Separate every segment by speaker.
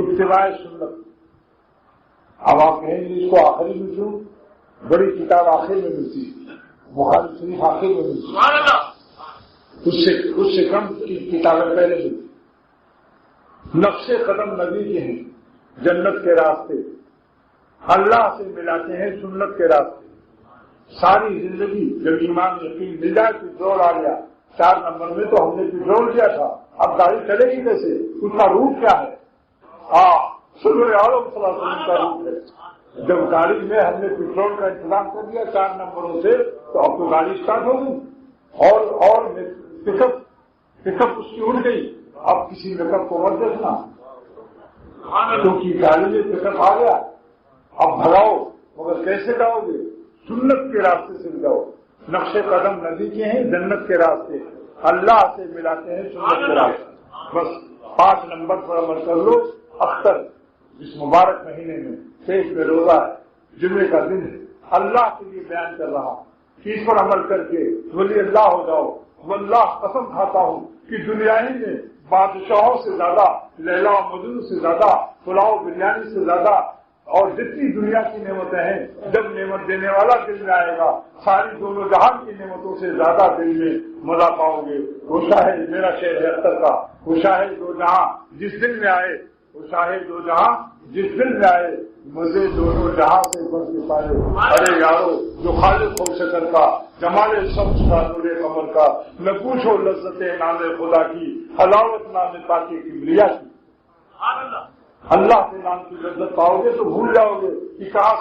Speaker 1: इत्तिबाए सुन्नत। अब आप कहेंगे इसको आखिरी में क्यों? बड़ी किताब आखिर में मिलती है, बुखारी शरीफ आखिर में मिलती है, उससे कम की किताबें पहले मिलती। नक्शे कदम नबी के हैं, जन्नत के रास्ते, अल्लाह से मिलाते हैं सुन्नत के रास्ते। सारी जिंदगी जब ईमान यकीन मिल जाए, पेट्रोल आ गया 4 नंबर में, तो हमने पेट्रोल किया था, अब गाड़ी चलेगी कैसे? उसका रूट क्या है? सुल्ह आलम सल्लल्लाहु अलैहि वसल्लम का रूट है। जब गाड़ी में हमने पेट्रोल का इंतजाम कर दिया 4 नंबरों से, तो अब तो गाड़ी स्टार्ट होगी। और पिकअप उसकी उड़ गई। अब किसी पिकअप को मत देखना, क्योंकि गाड़ी में पिकअप आ गया। अब भगाओ, मगर कैसे जाओगे? सुन्नत के रास्ते से जाओ। नक्शे कदम नबी के हैं, जन्नत के रास्ते, अल्लाह से मिलाते हैं सुन्नत के रास्ते। बस 5 नंबर पर अमल कर लो। अख्तर इस मुबारक महीने में पेट में रोजा है, जुम्मे का दिन है, अल्लाह के लिए बयान कर रहा हूँ कि इस पर अमल करके वली अल्लाह हो जाओ। वल्लाह कसम खाता हूँ कि दुनिया ही में बादशाहों से ज्यादा, लैला मजनू से ज्यादा, पुलाव बिरयानी से ज्यादा, और जितनी दुनिया की नेमतें हैं, जब नेमत देने वाला दिल में आएगा, सारी दोनों जहान की नेमतों से ज्यादा दिल में मजा पाओगे। वो शाहे मेरा शेर है अख्तर का, वो शाहे दो जहां जिस दिल में आए, वो शाहे दो जहां जिस दिल में आए, मजे दोनों जहां से बढ़ के पाए। अरे यारो जो खालिक हो शकल का, जमाले शम्स का, नूरे कमर का, न पूछो लज्जते नामे खुदा की, हलावत नामे ताकि किबरिया की। अल्लाह के नाम की लज्जत पाओगे तो भूल जाओगे कि कहाँ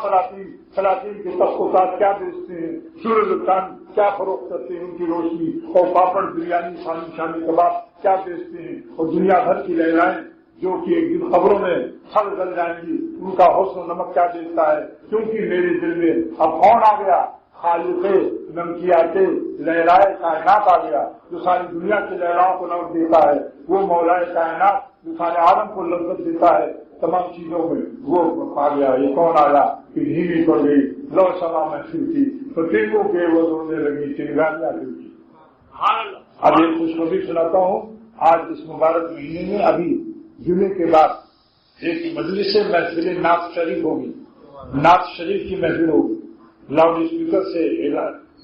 Speaker 1: सलातीन के तख्तात क्या बेचते हैं, सूरज चांद क्या फरोख्त करते हैं, उनकी रोशनी, और पापड़ बिरयानी शामी कबाब क्या बेचते हैं, और दुनिया भर की लहराएं जो कि एक दिन खबरों में सड़ गल जाएंगी, उनका हुस्न नमक क्या बेचता है। क्योंकि मेरे दिल में अब कौन आ गया? खालिक़े नमकियाते लहराए कायनात आ गया, जो सारी दुनिया की लहराओं को नमक देता है। वो मौलाए कायनात जो सारे आलम को लज्जत देता है तमाम चीजों में, वो आ गया। ये कौन आया कि धीमी पड़ गई लो समा महफिल की, तो टीकों के वो रोने लगी चिंगारियां दिल की। अब एक खुशखबरी सुनाता हूँ। आज इस मुबारक महीने में अभी जुमे के बाद एक मजलिस महफिल नात शरीफ होगी, नात शरीफ की महफिल होगी, लाउड स्पीकर से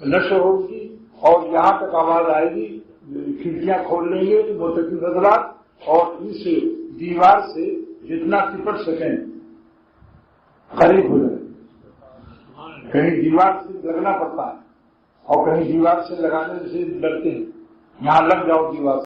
Speaker 1: नशर होगी और यहाँ तक आवाज आएगी। खिड़कियां खोल लेंगे मोतकिन हज़रात, और इस दीवार से जितना चिपट सकें करीब हो जाए। कहीं दीवार से लगना पड़ता है और कहीं दीवार से लगाने से डरते हैं, यहाँ लग जाओ दीवार।